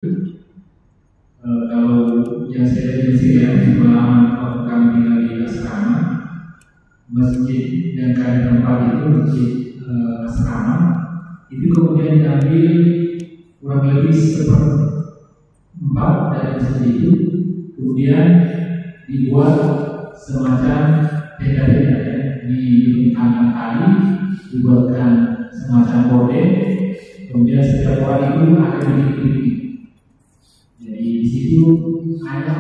Kalau yang saya lihat sih ya, di pengalaman waktu kami tinggal di asrama, masjid yang kami tempat itu masjid asrama itu kemudian diambil kurang lebih seperempat dari masjid itu, kemudian dibuat semacam tenda-tenda ya, di kanan kali dibuatkan semacam bordel, kemudian setiap orang itu akan dilihat. Jadi di situ hanya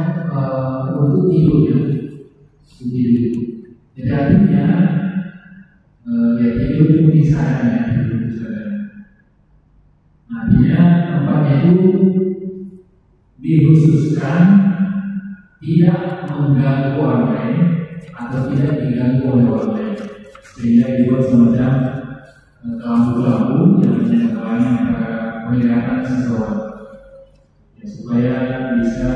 untuk tidur ya, tidur. Jadi artinya ya tidur itu misalnya tidur misalnya. Artinya tempatnya itu dikhususkan tidak mengganggu orang lain atau tidak diganggu oleh orang lain, sehingga dibuat semacam lampu-lampu yang menyalakan penglihatan seseorang. Ya, supaya bisa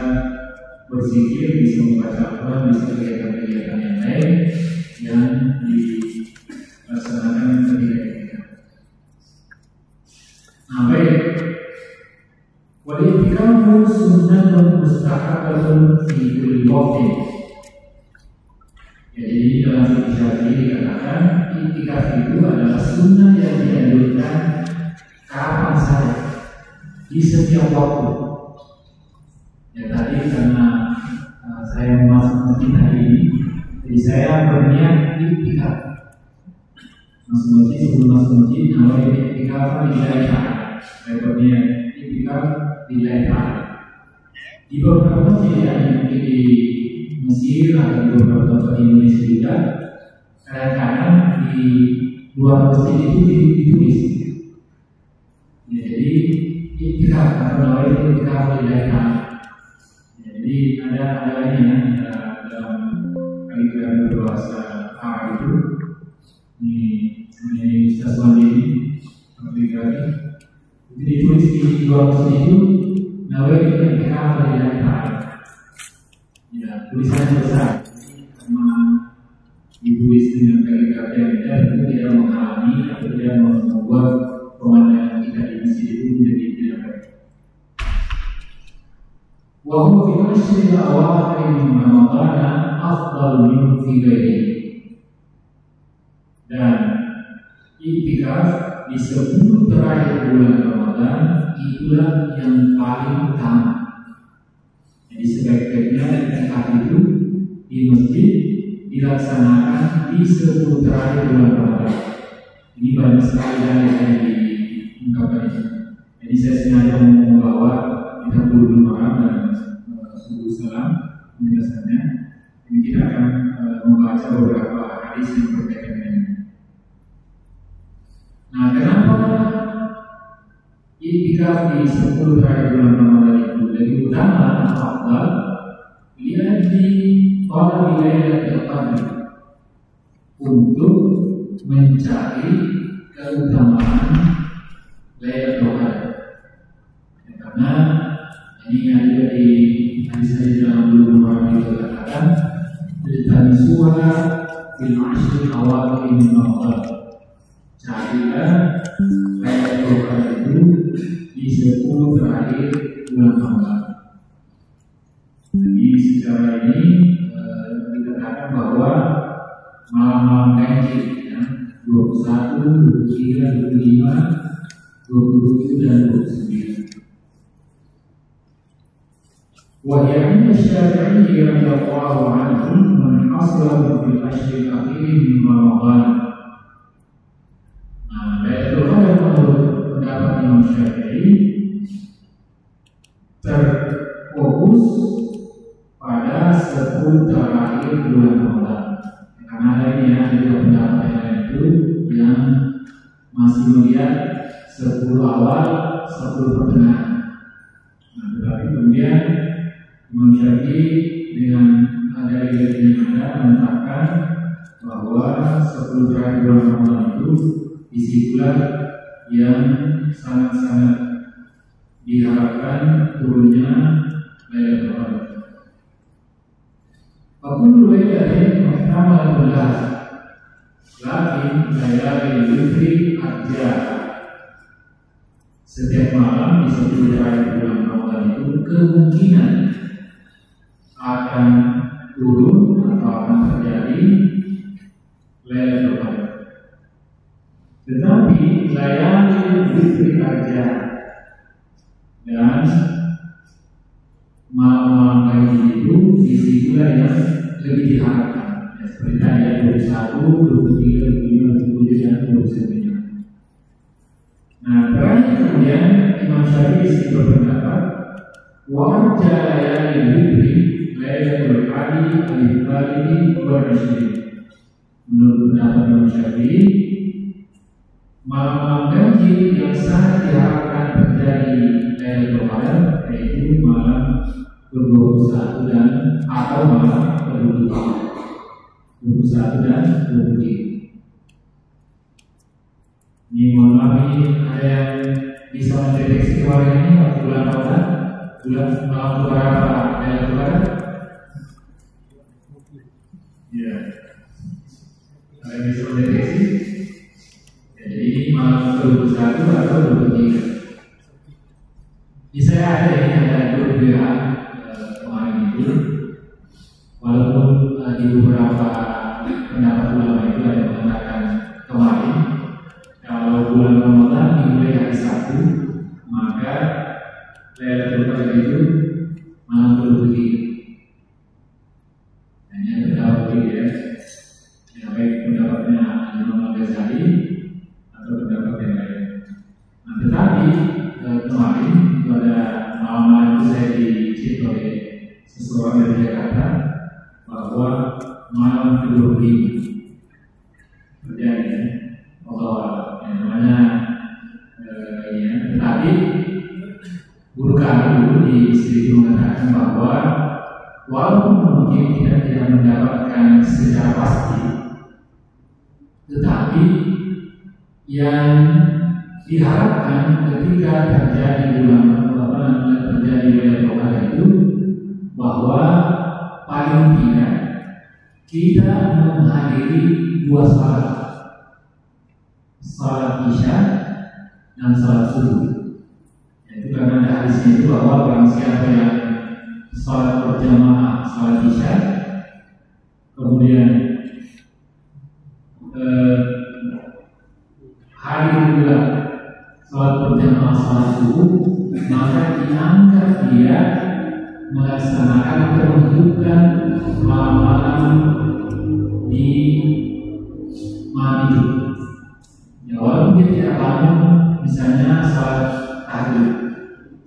berzikir, bisa membaca Al-Quran, bisa kegiatan-kegiatan yang lain yang dilaksanakan ketika itu. Nah, baik. Wal-i'tikafu sunnatun mustahabbatun fi kulli waqtin. Jadi dalam fikih Syafi'i dikatakan i'tikaf itu adalah sunnah yang dianjurkan kapan saja, di setiap waktu. Ya tadi karena saya masuk masjid hari ini, jadi saya berniat i'tikaf. Masuk masjid, sebelum masuk masjid, namanya i'tikaf di Laifah. Saya berniat i'tikaf di Laifah. Di beberapa masjid yang di Mesir atau di beberapa tempat di Indonesia juga, kadang-kadang di luar masjid itu ditulis. Ya, jadi i'tikaf atau namanya i'tikaf di Laifah. Jadi ada ini ya, dalam kaligrafi berbahasa Arab itu ini stasiun ini kaligrafi itu ditulis di luar masjid itu nawa itu i'tikaf di Laifah. Ya tulisannya besar karena ditulis dengan kaligrafi yang beda, itu tidak menghalangi atau tidak membuat pemandangan kita di masjid itu menjadi tidak baik. وهو في العشر الأواخر من رمضان أفضل منه في غيره. Dan i'tikaf di 10 terakhir bulan Ramadan itulah yang paling utama. Jadi sebaik-baiknya i'tikaf itu di masjid dilaksanakan di 10 terakhir bulan Ramadan. Ini banyak sekali yang diungkapkan. Jadi saya sengaja membawa kita dulu malam dan subuh salam penjelasannya. Ini kita akan membaca beberapa hadis yang berkaitan dengan ini. Nah, kenapa i'tikaf di 10 terakhir bulan Ramadan itu lebih utama atau afdal? Lihat di talab Lailatul Qadar untuk mencari keutamaan Lailatul Qadar. Ya, karena ini ada di hadis dalam beberapa itu katakan tentang suara bil ashr awal min Ramadan. Carilah Lailatul Qadar itu di 10 terakhir bulan Ramadan. Jadi secara ini dikatakan bahwa malam-malam ganjil ya, 21, 23, 25, 27 dan 29. وَيَعِنَّ الشَّافِعِيِّ رَضِيَ اللَّهُ عَنْهُ مَنْ حَصَلَهُ فِي الْعَشْرِ الْأَخِيرِ مِنْ رَمَضَانَ. Nah, Lailatul Qadar menurut pendapat Imam Syafi'i terfokus pada 10 terakhir bulan Ramadan. Karena ada ini ya, ada pendapat yang lain itu yang masih melihat 10 awal, 10 pertengahan. Nah, tetapi kemudian Imam Syafi'i dengan dalil yang ada menetapkan bahwa 10 terakhir bulan Ramadan itu disitulah yang sangat-sangat diharapkan turunnya Lailatul Qadar. Fakul lailatin muhtamalatun lah, lakin layalil witri adja. setiap malam di 10 hari bulan Ramadan itu kemungkinan akan turun atau akan terjadi Lailatul Qadar. Tetapi layalin witri aja dan malam-malam pagi itu disitulah yang lebih diharapkan. Ya, seperti ayat 21, 23, 25, 27 dan 29. Nah, terakhir kemudian Imam Syafi'i berpendapat wajah layalin witri Lailatul Qadar al-Fadli wa Rasyid. Menurut pendapat Imam Syafi'i, malam-malam ganjil yang sangat diharapkan terjadi Lailatul Qadar yaitu malam ke-21 dan atau malam ke-23, 21 dan 23. Ini mohon maaf, ini ada yang bisa mendeteksi kemarin ini waktu bulan Ramadan, bulan malam keberapa Lailatul Qadar? Ya, ada yang bisa mendeteksi? Jadi malam ke-21 atau 23. Di saya ada ini ada grup WA kemarin itu, walaupun di beberapa pendapat ulama itu ada yang mengatakan kemarin kalau bulan Ramadan dimulai hari Sabtu, maka Lailatul Qadar itu malam ke-23. Hanya pendapat begitu ya. Ya, baik pendapatnya Imam Al-Ghazali atau pendapat yang lain. Nah, tetapi kemarin pada malam-malam itu saya dicip oleh seseorang dari Jakarta bahwa malam ke-25 terjadi Allah yang namanya ya, tetapi guru kami dulu di Sri mengatakan bahwa walaupun mungkin kita tidak mendapatkan secara pasti, tetapi yang diharapkan ketika terjadi terjadi Lailatul Qadar itu bahwa paling tidak kita menghadiri 2 salat Isya dan salat subuh. Itu karena ada hadisnya itu bahwa barang siapa yang salat berjamaah salat Isya kemudian hadir pula salat berjamaah salat subuh, maka dianggap dia melaksanakan atau menghidupkan malam-malam di malam itu. Ya, walaupun dia tidak bangun misalnya salat tahajud.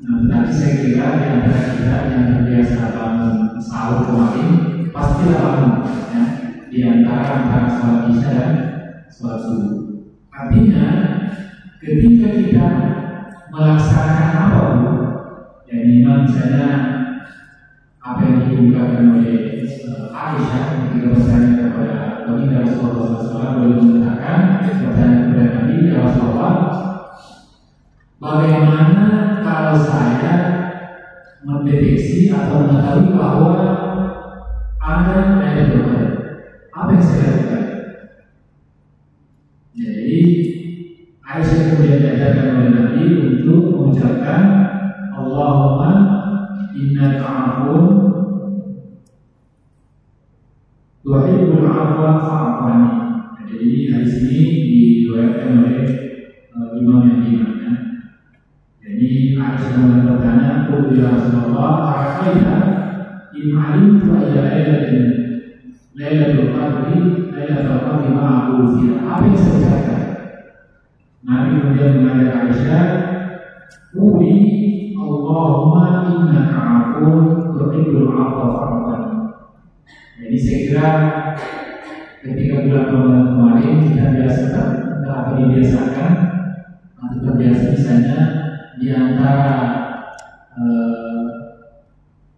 Nah, tetapi saya kira di antara kita yang terbiasa bangun sahur kemarin pastilah bangun ya, di antara salat Isya dan salat subuh. Artinya ketika kita melaksanakan apapun, ya minimal misalnya apa yang diungkapkan oleh Aisyah ketika bertanya kepada Baginda Rasulullah SAW, beliau mengatakan bertanya kepada Nabi, ya Rasulullah, bagaimana kalau saya mendeteksi atau mengetahui bahwa ada Lailatul Qadar, apa yang saya lakukan? Jadi Aisyah kemudian diajarkan oleh Nabi untuk mengucapkan Allahumma innaka 'afuwun tuhibbul 'afwa fa'fu 'anni. Jadi hadis ini diriwayatkan oleh Imam yang imamnya. Jadi Aisyah bertanya, "Qul ya Rasulullah, ara'aita in 'alimtu ayya Lailatul Qadri ma'ahu fiha?" Apa yang saya ucapkan? Nabi kemudian mengajar Aisyah, "Quli Allahumma innaka 'afuwun tuhibbul 'afwa fa'fu 'anni." Jadi saya kira ketika bulan Ramadan kemarin kita dibiasakan atau terbiasa misalnya di antara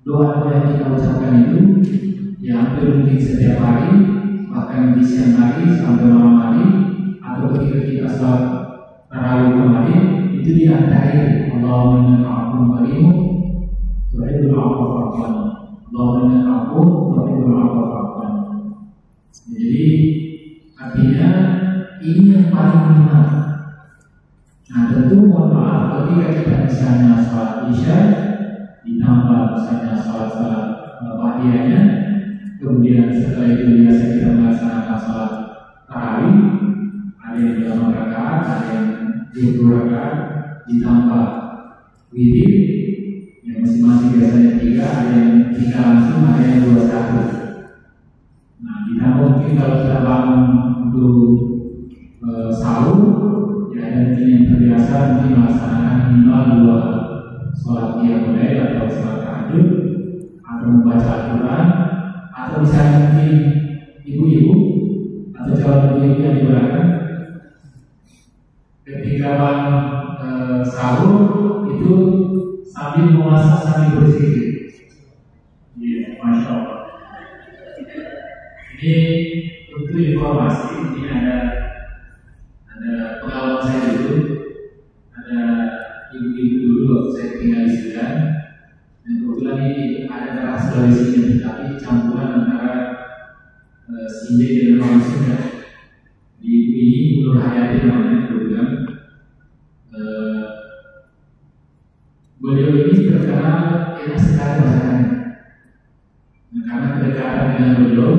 doa yang kita ucapkan itu yang mungkin setiap hari, bahkan di siang hari sampai malam hari, atau ketika kita sholat tarawih kemarin itu diantara Allahumma innaka 'afuwun karimun tuhibbul 'afwa fa'fu 'anni. Allahumma innaka 'afuwun tuhibbul 'afwa fa'fu 'anni. Jadi artinya ini yang paling minimal. Nah, tentu mohon maaf ketika kita misalnya sholat isya ditambah misalnya sholat ba'diyahnya, kemudian setelah itu biasa kita melaksanakan sholat tarawih, ada yang 8 rakaat, ada yang 20 rakaat, ditambah witir yang masing-masing biasanya 3, ada yang 3 langsung, ada yang 21. Nah, ditambah mungkin kalau kita bangun untuk sahur, ya ada mungkin yang terbiasa mungkin melaksanakan minimal 2 sholat qiyamul lail atau sholat tahajud, atau membaca Al-Quran, atau misalnya mungkin ibu-ibu atau calon ibu yang di belakang ketika bangun sahur itu sambil memasak sambil berzikir. Iya, masya Allah. Ini untuk informasi, ini ada pengalaman saya dulu, ada ibu-ibu dulu waktu saya tinggal di Sudan, dan kebetulan ini ada keras Sulawesi, tapi campuran antara Sinde dengan orang Sunda. Di ibu ini Nur Hayati namanya kebetulan. Beliau ini terkenal enak sekali masakannya. Nah, karena kedekatan dengan beliau,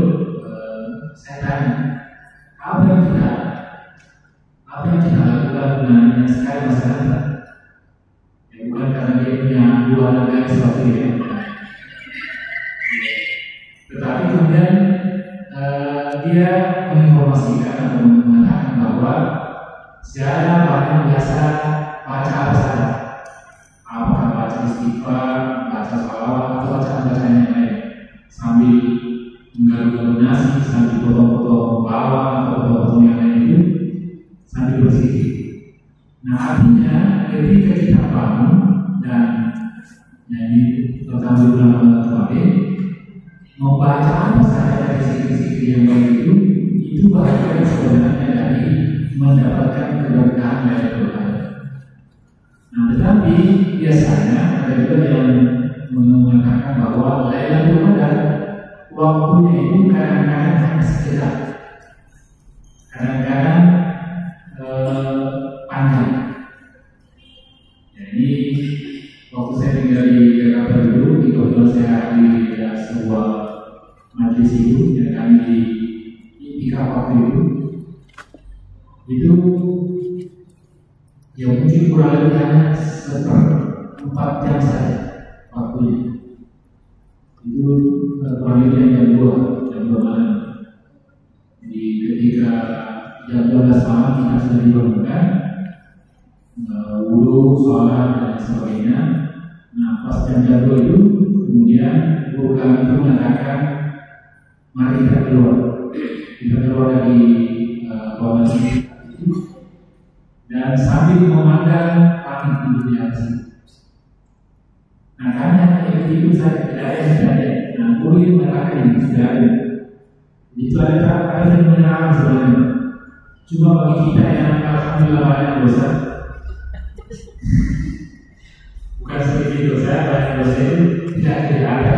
saya tanya, apa yang kita lakukan dengan enak sekali masakannya? Ya, bukan karena dia punya 2 anak gadis seperti itu, tetapi kemudian dia menginformasikan atau mengatakan bahwa saya paling biasa baca apa saja, apakah baca istighfar, baca salawat, atau bacaan-bacaan yang lain, sambil menggaruk-garuk nasi, sambil potong-potong bawang atau potong-potong yang lain itu, sambil berzikir. Nah, artinya ketika kita bangun dan nyanyi terutama di bulan kemarin, membaca apa saja dari zikir-zikir yang baik itu bagian sebenarnya dari mendapatkan keberkahan dari Tuhan. Nah, tetapi biasanya ada juga yang mengatakan bahwa Lailatul Qadar waktunya itu kadang-kadang hanya sekedar, kadang-kadang panjang. Jadi waktu saya tinggal di Jakarta dulu, di kebetulan saya di sebuah majelis itu, ya kami di Iktikaf waktu itu ya mungkin kurang lebih hanya 4 jam saja waktunya. Itu kurang lebih jam 2 malam. Jadi ketika jam 12 malam kita sudah dibangunkan, wudu, sholat dan sebagainya. Nah, pas jam 2 itu kemudian guru kami itu mengatakan, mari kita keluar dari ruangan ini dan sambil memandang langit di dunia ini. Nah, karena itu saya tidak ada yang tidak ada. Nah, guru itu mengatakan ini sudah ada. Itu ada fenomena sebenarnya. Cuma bagi kita yang alhamdulillah banyak dosa, bukan seperti itu. Saya banyak dosa itu tidak ada.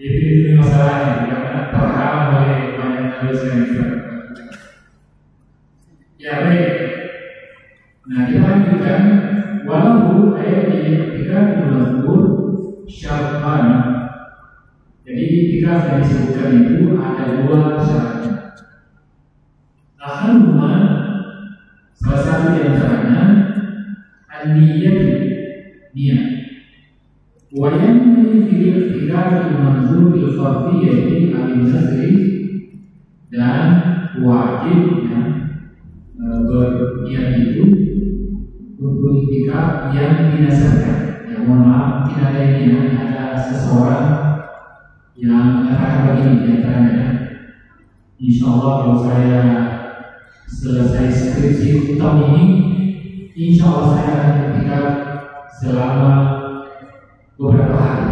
Itu masalahnya, karena terhalang oleh banyak dosa yang kita lakukan. Ya baik. Nah, kita lanjutkan. Walau ayat ini ketika mengatur syaratan. Jadi ketika yang disebutkan itu ada 2 syaratnya. Akhirnya salah satu di antaranya an-niyat, niat. Wayang fil iktikaf manzur bil fardiyati al-nazri, dan wajibnya berniat itu untuk iktikaf yang didasarkan. Ya, mohon maaf, tidak ada ini, ada seseorang yang mengatakan begini di antaranya. Insya Allah kalau saya selesai skripsi tahun ini, insya Allah saya akan iktikaf selama beberapa hari,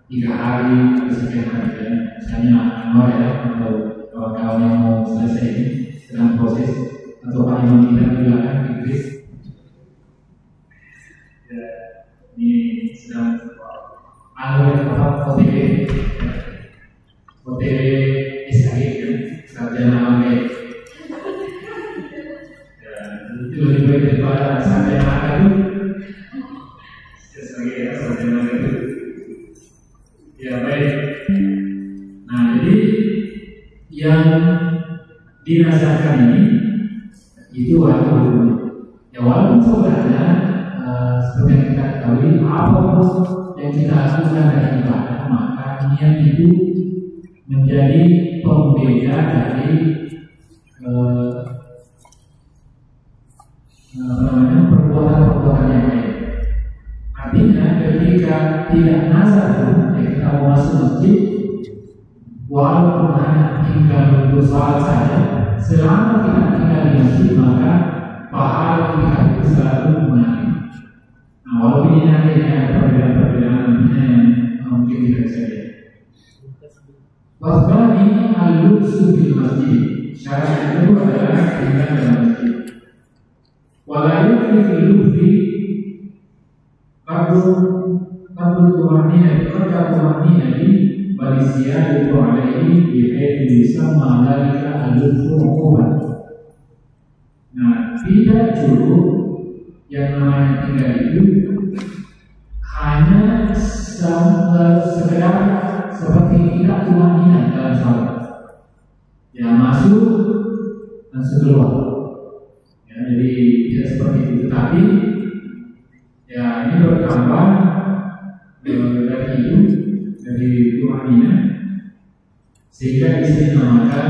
3 hari, sekian hari, ya. Misalnya Anwar ya, atau kawan-kawan yang mau selesai ini sedang proses, atau Pak Imam kita di belakang Inggris, ya, ini sedang OTW SAG kan, sarjana AME. Ya, itu lebih dinazarkan ini itu wajib hukumnya. Ya walaupun sebenarnya seperti yang kita ketahui, apapun yang kita lakukan dari ibadah, maka niat itu menjadi pembeda dari perbuatan-perbuatan yang lain. Artinya ketika tidak nazar pun, kita mau masuk masjid, walaupun hanya tinggal untuk sholat saja, selama kita tinggal di masjid maka pahala kita itu selalu mengalir. Nah, walaupun ini ada perbedaan-perbedaan yang mungkin tidak bisa lihat. Wasbani al-lubsu bil masjid. Syarat itu adalah tinggal dalam masjid. Walayukni fil lubsi Kabul tumanina di Malaysia itu ada ini bisa mengalami alur hukuman. Nah, tidak cukup yang namanya tinggal itu hanya sekedar seperti kita tumanina dalam sholat, yang masuk dan keluar. Ya, jadi tidak seperti itu, tapi ya ini bertambah dari itu, dari tumanina, sehingga bisa dinamakan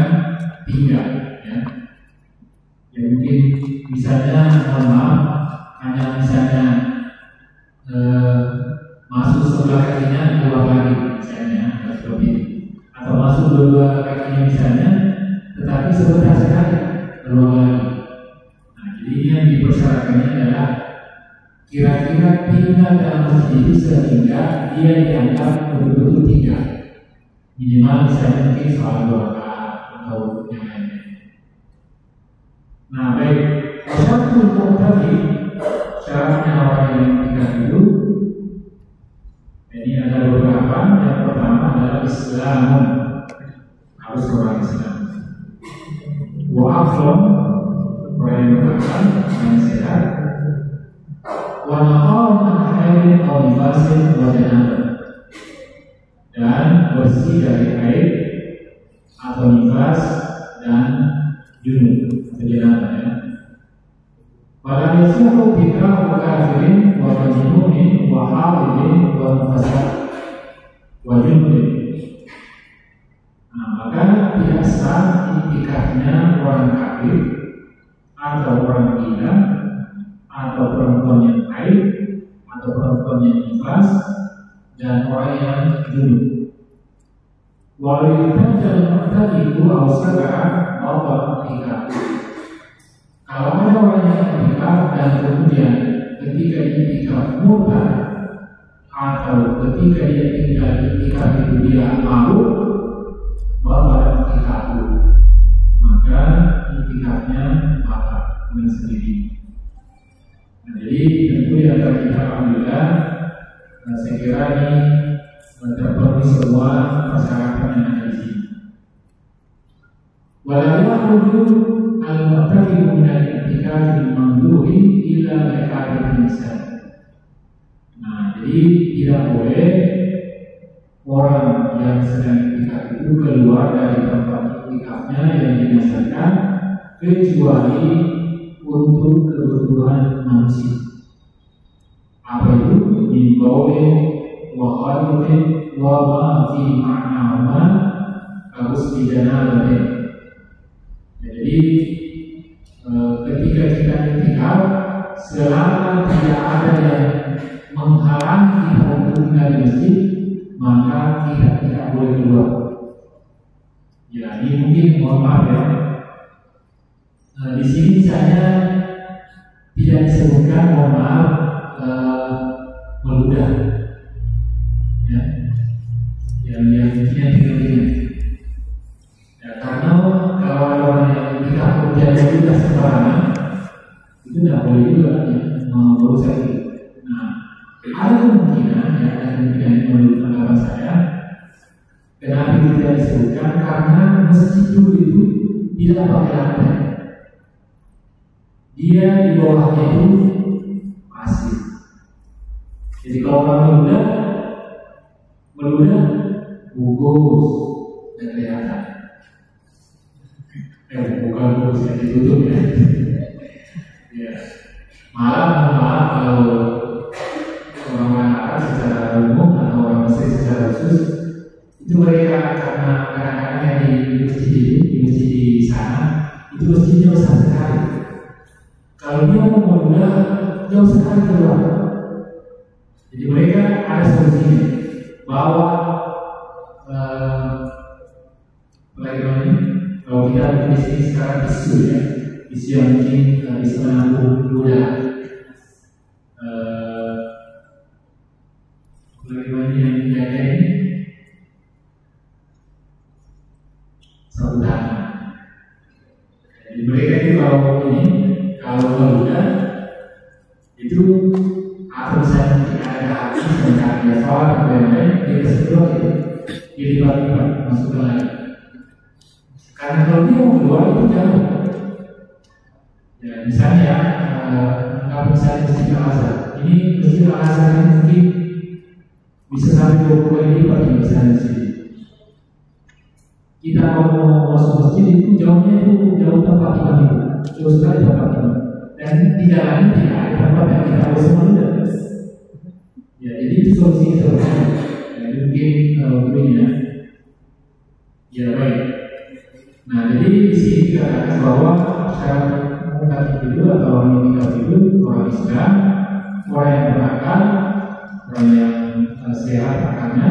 tinggal. Ya, ya mungkin misalnya mohon maaf, hanya misalnya masuk sebelah kakinya keluar lagi misalnya, seperti itu, atau masuk dua kakinya misalnya, tetapi sebentar sekali keluar lagi. Nah, jadi yang dipersyaratkannya adalah kira-kira tinggal dalam masjid itu sehingga dia dianggap betul-betul tinggal, minimal misalnya mungkin soal 2 rakaat atau yang lainnya. Nah, baik, syarat tadi syaratnya orang yang tinggal itu ini ada beberapa. Yang pertama adalah Islamun, harus orang Islam. Wa'aflon, orang yang beramal, orang yang sehat. Wanaqaw an haidin aw nifasin wa janabah, dan bersih dari haid atau nifas dan junub atau janabah. Ya. Walam yasihu bikrahu kafirin wa majnunin wa haidin wa nifasat wa junubin. Nah, maka tidak sah iktikafnya orang kafir atau orang gila atau perempuan yang haid atau perempuan yang nifas dan orang yang junub. Walau tadi itu awsaka atau iktikaf. Kalau ada orang yang iktikaf dan kemudian ketika iktikaf murtad atau ketika dia tinggal iktikaf itu dia malu, bahwa iktikaf maka iktikafnya batal dengan sendiri. Nah, jadi tentu di antara kita alhamdulillah, saya kira ini terpenuhi semua persyaratan yang ada di sini. Walau yakhruju al-mu'taqibu min al-i'tikaf al-mamduhi illa bi'adati nisan. Nah, jadi tidak boleh orang yang sedang i'tikaf itu keluar dari tempat i'tikafnya yang dinasarkan kecuali untuk kebutuhan manusia. Apa itu? Min qawlin wa khalifin wa ma fi ma'nahuma kaghusli janabatin. Jadi ketika kita i'tikaf, selama tidak ada yang menghalangi kita untuk tinggal di masjid, maka kita tidak boleh keluar. Ya, ini mungkin mohon maaf ya. Di sini saya tidak disebutkan, mohon maaf, meludah, ya, yang tinggal-tinggal. Ya, karena kalau ada orang yang tidak kerja juga sembarangan, itu tidak boleh juga ya, merusak itu. Nah, ada kemungkinan ya, ada kemungkinan menurut anggapan saya, kenapa tidak disebutkan? Karena masjid dulu itu tidak pakai lantai. Dia di bawahnya itu pasir. Jadi kalau orang meludah, gugus dan kelihatan. bukan bisa ditutup ya. Ya. Malah kalau orang mengatakan secara umum atau orang Muslim secara khusus itu mereka karena kadang-kadang yang di masjid di sana itu masjidnya besar sekali. Kalau dia mau mudah jauh sekali keluar. Jadi mereka ada solusinya bahwa bagaimana kalau kita di sini sekarang isu ya, isu yang mungkin bisa menampung mudah. Bagaimana yang menjaga ini sabutan. Jadi mereka itu kalau mudah itu atau misalnya tidak ada habis tentang dia sholat atau yang lain dia kesedot itu dia lipat-lipat masuk ke lain. Karena kalau dia mau keluar itu jauh. Ya misalnya kalau misalnya masjid Al-Azhar ini masjid Al-Azhar ini mungkin bisa sampai 20 kali lipat misalnya di sini. Kita mau masuk masjid itu jauhnya itu jauh tempat imam itu, jauh sekali tempat imam. Dan di dalamnya tidak ada tempat yang kita harus menuju. Ya, jadi itu solusi sebenarnya. Jadi mungkin begini ya. Ya baik. Nah, jadi di sini dikatakan bahwa syarat mengungkap itu atau orang yang tinggal itu orang Islam, orang yang berakal, orang yang sehat akalnya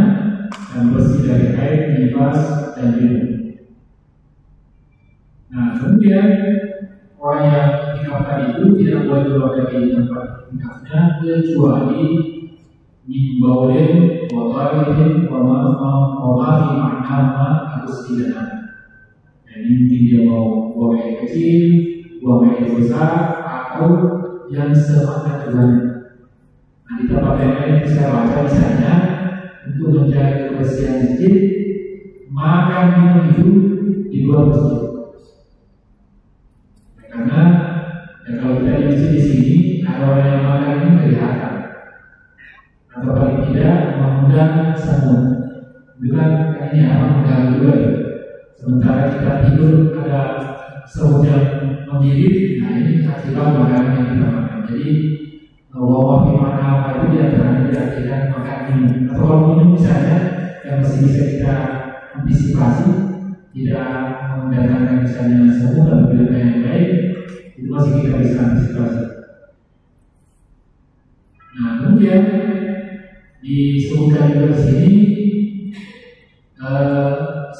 dan bersih dari haid, nifas dan junub. Nah, kemudian orang yang tinggalkan itu tidak boleh keluar dari tempat tinggalnya kecuali mimbaulin, wawarin, wamafi maknama harus tidak. Jadi mungkin dia mau buang air kecil, buang air besar, atau yang semakna dengannya. Nah, di tempat yang lain saya baca misalnya untuk menjaga kebersihan masjid, makan minum itu di luar masjid. Karena kalau kita di masjid di sini ada orang yang makan ini kelihatan, atau paling tidak mengundang semut. Bukan ini mengganggu juga. Sementara kita tidur ada semut yang memilih, nah ini akibat makanan yang kita makan. Jadi bahwa mana itu dia tidak makan minum. Atau kalau minum misalnya yang masih bisa kita antisipasi, tidak mendatangkan misalnya semut atau binatang yang baik, itu masih kita bisa antisipasi. Nah kemudian disebutkan juga di sini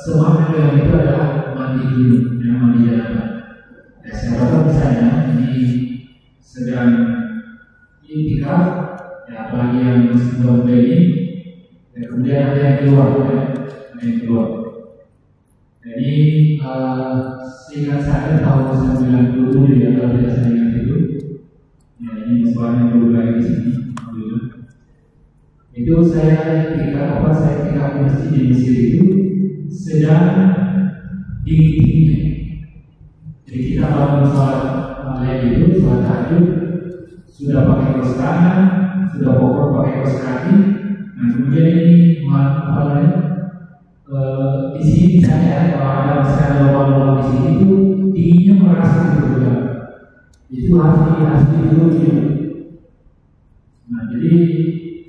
semangat yang itu adalah mandi dulu, yang mandi janabah. Ya, saya rasa misalnya ini sedang iktikaf, ya apalagi yang sebelum ini, ya, kemudian ada yang keluar, ya, ada yang keluar. Jadi seingat saya tahun 97 ya kalau tidak saya ingat itu, ya ini soalnya dulu lagi di sini, itu saya iktikaf di masjid di Mesir itu sedang dingin-dinginnya. Jadi kita bangun sholat itu, sholat tahajud, sudah pakai kaos tangan, sudah pokok pakai kaos kaki. Nah kemudian ini di sini misalnya kalau ada misalnya lubang-lubang di sini itu dinginnya merasa juga. Itu harus dulu. Nah jadi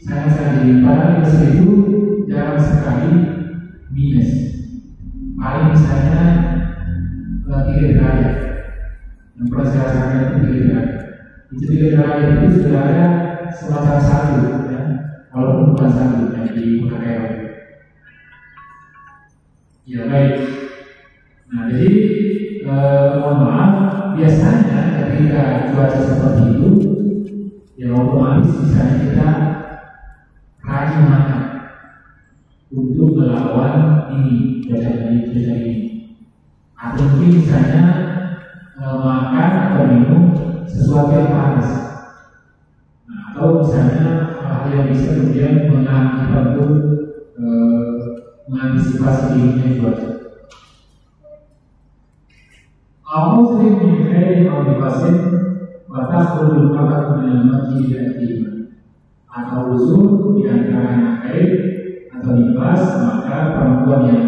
saya di pada itu jarang sekali minus. Paling misalnya 3 derajat. Yang pernah saya rasakan itu 3 derajat. Itu 3 derajat itu sudah ada semacam satu, ya. Walaupun bukan satu yang di kota Kairo. Ya baik. Nah jadi mohon maaf, biasanya ketika cuaca seperti itu, ya otomatis misalnya kita rajin makan untuk melawan ini cuaca ini. Atau mungkin misalnya makan atau minum sesuatu yang panas. Nah, atau misalnya hal yang bisa kemudian mengakibatkan mengantisipasi dinginnya cuaca. Al-Muslim min khairin aw nifasin wa takhrujul mar'atu min al-masjid al-qima. Atau usul di antara haid atau nifas, maka perempuan yang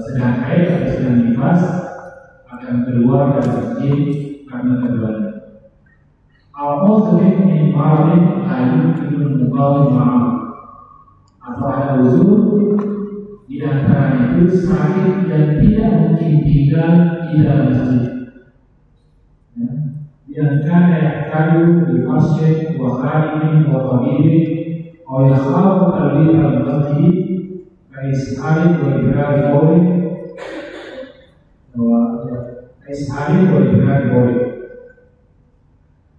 sedang haid atau sedang nifas akan keluar dari masjid karena keduanya. Al-Qasri min maradin ayu ibn Muqawim ma'am, atau ada uzur di antara itu sakit yang tidak mungkin tinggal di dalam masjid. Yang kana yahtaju di masjid wa khalimin wa tabibin wa yakhafu talbid al-masjid kaishari wa ibrahim qawli kaishari wa ibrahim qawli.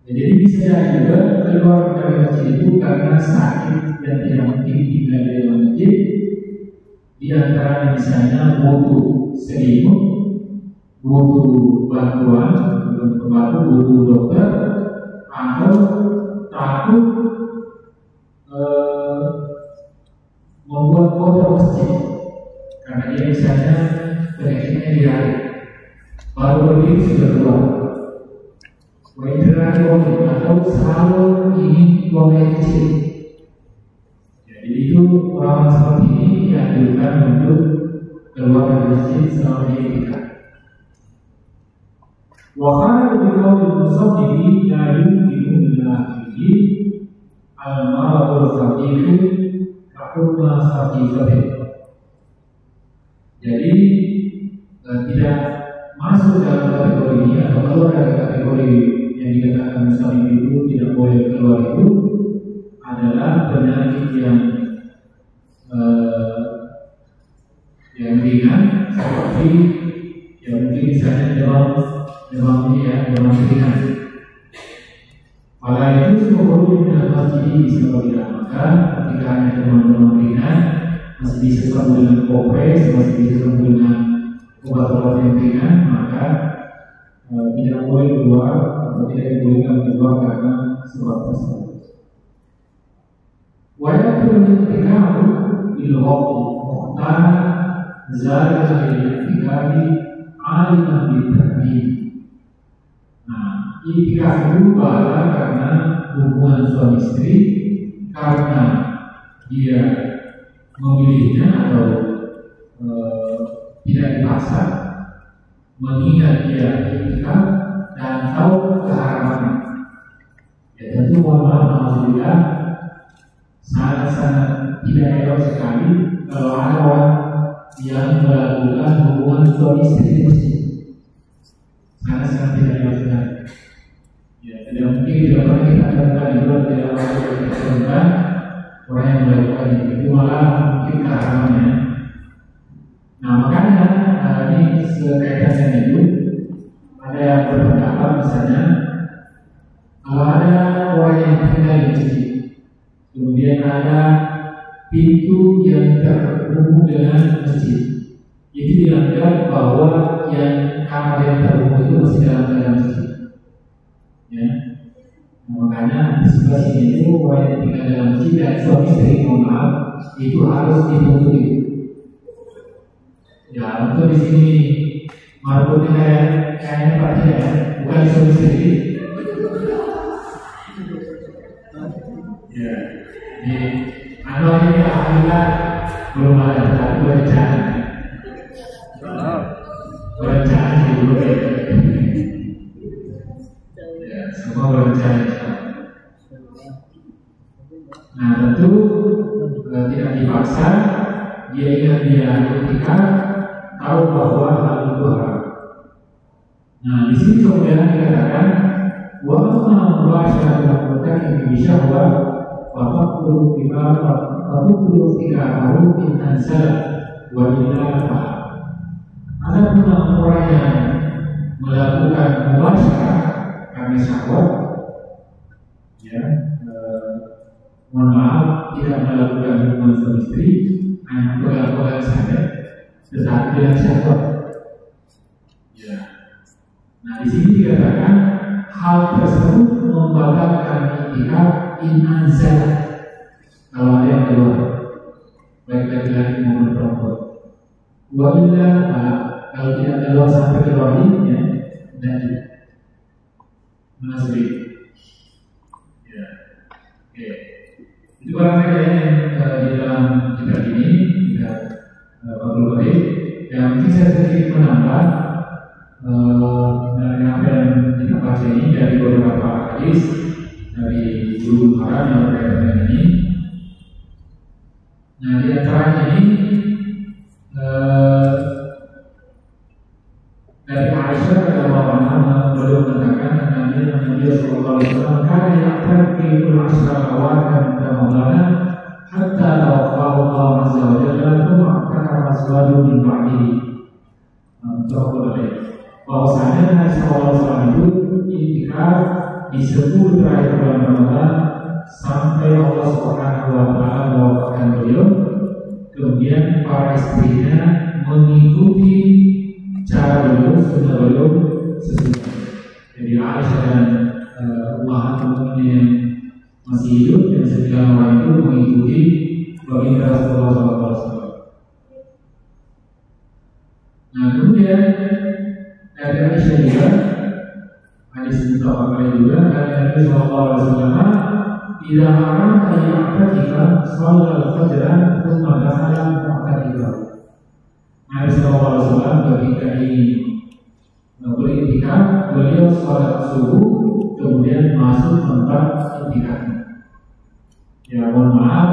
Jadi bisa juga keluar dari masjid itu karena sakit yang tidak mungkin tinggal di dalam masjid. Di antara misalnya butuh selimut, butuh bantuan, butuh dokter, atau takut membuat kotor masjid karena dia misalnya penyakitnya di hari baru berdiri sudah keluar. Atau selalu ingin buang air kecil. Jadi itu orang seperti ini dianjurkan untuk keluar dari masjid selama dia. Wahai beliau al-musaddiqi la yumkinu ila akhirih al-maradul khafifu kahumma khafifatin. Jadi tidak masuk dalam kategori ini atau keluar dari kategori yang dikatakan muslim itu tidak boleh keluar itu adalah penyakit yang ringan seperti yang mungkin misalnya demam ini ya, demam ringan. Maka itu seluruh dalam masjid ini bisa dinamakan ketika ada demam ringan masih bisa sembuh dengan kompres, masih bisa sembuh dengan obat-obat yang ringan, maka tidak boleh keluar atau tidak dibolehkan keluar karena sebab tersebut. Walaupun dikau ilwaqti muhtar zalika al-i'tikadi aliman bitahdim. Nah, i'tikaf itu karena hubungan suami istri, karena dia memilihnya atau tidak dipaksa, mengingat dia i'tikaf dan tahu keharamannya. Ya tentu mohon maaf, alhamdulillah sangat-sangat tidak elok sekali kalau ada orang yang melakukan hubungan suami istri di masjid. Sangat-sangat tidak elok sekali. Ya tidak mungkin tidak pernah kita temukan itu tidak pernah kita temukan orang yang melakukan itu malah mungkin keharamannya. Nah makanya ini sekaitan dengan itu ada yang berpendapat misalnya kalau ada orang yang tinggal di masjid, kemudian ada pintu yang terhubung dengan masjid, itu dianggap bahwa yang kamar yang terhubung itu masih dalam keadaan masjid. Ya, nah, makanya di sebelah sini itu orang yang tinggal dalam masjid dan suami istri mohon maaf itu harus ditutup. Ya, untuk di sini marbutnya kayaknya pasti ya, bukan suami istri. Ya, di anak ini alhamdulillah belum ada, tapi berencana. Berencana sih dulu ya. Ya, semua berencana. Nah, tentu tidak dipaksa. Dia ingat dia i'tikaf, tahu bahwa hal itu haram. Nah, di sini kemudian dikatakan wa amma mubasharatul mutakin bi syahwah wa taqulu bima taqulu tikahu in ansala wa illa fa. Ada pun orang yang melakukan mubasyarah karena syahwat, ya, mohon maaf tidak melakukan hubungan suami istri, hanya pegang-pegang saja, tetapi dengan syahwat. Ya. Nah di sini dikatakan hal tersebut membatalkan i'tikaf in anzala kalau ada yang keluar, baik laki-laki maupun perempuan. Wa illa kalau tidak keluar sampai keluar ini, ya, dan menasbi. Ya, oke. Itu barangkali yang di dalam kitab ini kita perlu beri. Yang mungkin saya sedikit menambah dari apa yang kita baca ini dari beberapa hadis dari guru Haram yang berkaitan dengan ini. Nah, di antaranya ini dari Aisyah radhiyallahu anha beliau mengatakan Nabi sallallahu alaihi wasallam kana ya'takifu al-ashra awaqir min Ramadan hatta tawaffahu Allah azza wa jalla thumma akthara azwaju min ba'dihi. Bahwasanya Nabi sallallahu alaihi wasallam itu iktikaf di 10 terakhir bulan Ramadan sampai Allah Subhanahu wa taala mewafatkan beliau. Kemudian para istrinya mengikuti cara beliau, sunnah beliau sesuai. Jadi Aisyah dan ummahatul mukminin yang masih hidup dan 9 orang itu mengikuti baginda Rasulullah SAW. Nah, kemudian dari Aisyah juga hadis muttafaq alaih juga dari Nabi SAW, "Idza arada ya'takifa shalla al-fajr thumma dakhala mu'takifah." Nabi SAW ketika ingin beriktikaf, beliau sholat subuh kemudian masuk tempat iktikafnya. Ya, mohon maaf,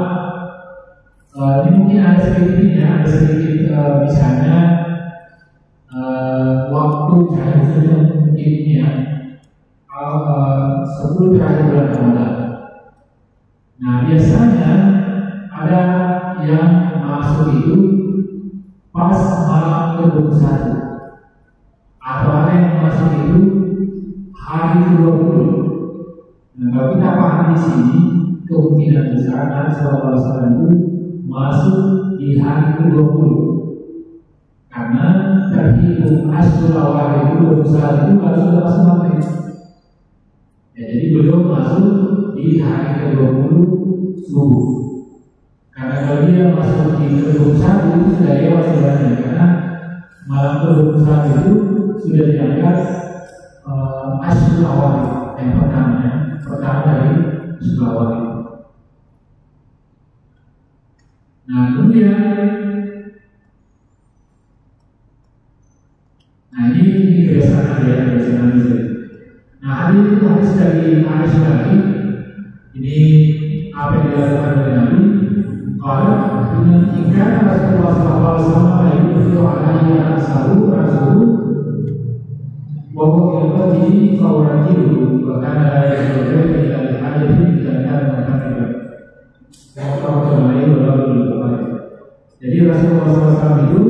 ini mungkin ada sedikit misalnya waktu saya sudah mungkinnya 10 terakhir bulan Ramadan. Nah, biasanya ada yang masuk itu pas malam ke-21, atau ada yang masuk itu hari ke-20. Nah, kalau kita paham di sini, kemungkinan besar Nabi SAW itu masuk di hari ke-20, karena terhitung Ashur awal itu 21 itu kalau sudah masuk maghrib. Ya, jadi beliau masuk di hari ke-20 subuh. Karena kalau dia masuk di ke-21 itu sudah lewat sebenarnya, karena malam ke-21 itu sudah dianggap Ashur awal yang pertama dari Ashur awal itu. Nah, kemudian ini kebiasaan Nabi. Nah, hadis dari Aisyah lagi. Ini apa yang dilakukan oleh Nabi? Kalau jika Rasulullah SAW itu alaihi ashabu rasuluh bahwa kita ini kawan itu bahkan ada yang berbeda dari hadis ini tidak ada mengatakan kalau lain berlalu. Jadi Rasulullah SAW itu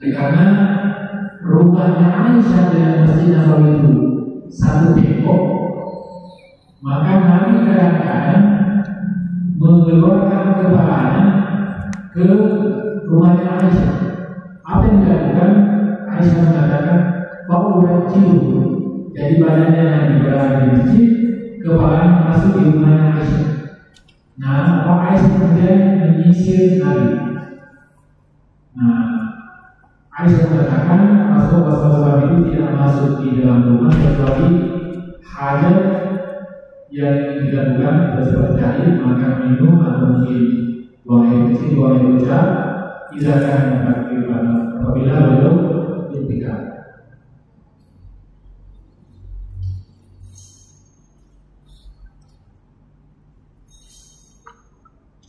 karena rumahnya Aisyah dengan Masjid Nabawi itu satu tembok, maka Nabi kadang-kadang mengeluarkan kepalanya ke rumahnya Aisyah. Apa yang dilakukan? Aisyah mengatakan bahwa cium, jadi badannya Nabi berada di masjid, kepalanya masuk di rumahnya Aisyah. Nah, Pak Aisyah kemudian menyisir Nabi. Nah, Aisyah mengatakan Rasulullah SAW itu tidak masuk di dalam rumah kecuali hajat yang dilakukan seperti tadi, makan, minum, atau mungkin buang air kecil, buang air besar, tidak akan mengatakan apabila beliau iktikaf.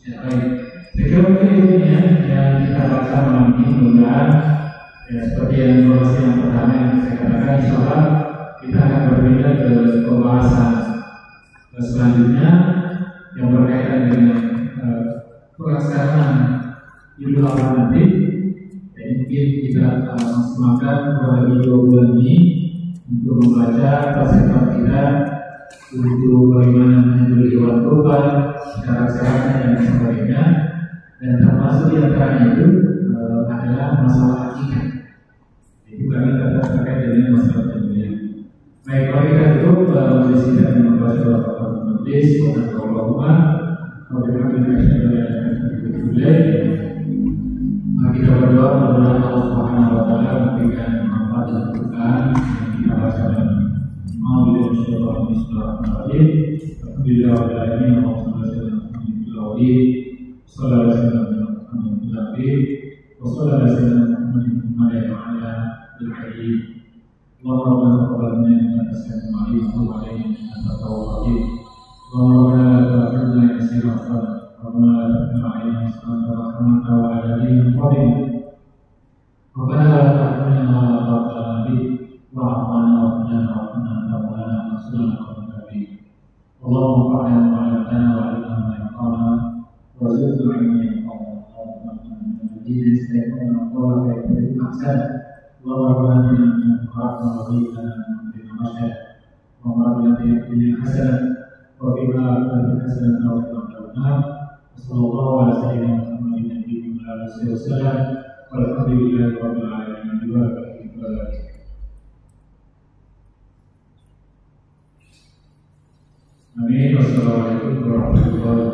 Ya, baik. Saya kira mungkin ini yang kita baca malam ini, mudah-mudahan ya, seperti yang informasi yang pertama yang saya katakan, insya Allah kita akan berbeda ke pembahasan selanjutnya yang berkaitan dengan pelaksanaan Idul Adha nanti. Jadi mungkin kita maksimalkan beberapa 2 bulan ini untuk membaca persiapan kita untuk bagaimana menyembelih hewan kurban, syarat-syaratnya dan sebagainya, dan termasuk di antaranya itu adalah masalah akikah. Itu kami tetap terkait dengan masalah penyembelihan. Baik, kalau kita tutup majelis kita dengan membaca doa kafaratul majlis dan Allahumma kita berdoa mudah-mudahan Allah Subhanahu wa taala memberikan manfaat dan berkah yang kita baca dan mau insyaallah bismillahirrahmanirrahim. Alhamdulillah rabbil alamin wa sallallahu alaihi wasallam. الحليم اللهم ربنا تقبل منا انك السميع العليم وتب علينا انك التواب الرحيم اللهم ربنا لا تؤاخذنا ان نسينا واخطانا ربنا لا تحمل علينا اصرا كما حملته على الذين من قبلنا ربنا لا تحملنا ما لا طاقه لنا به واعف عنا واغفر لنا وارحمنا انت مولانا وانصرنا على القوم الكافرين اللهم انفعنا بما علمتنا وعلمنا ما ينفعنا وارزقنا علما ينفعنا الذين يستمعون القول فيتبعون احسنه اللهم ربنا اتنا من لدنك رحمه وهيئ لنا من امرنا رشدا اللهم ربنا اتنا في الدنيا حسنه وفي الاخره حسنه وقنا عذاب النار وصلى الله على سيدنا محمد النبي وعلى اله وسلم والحمد لله رب العالمين ببركه ذلك. Amin. Wassalamualaikum warahmatullahi wabarakatuh.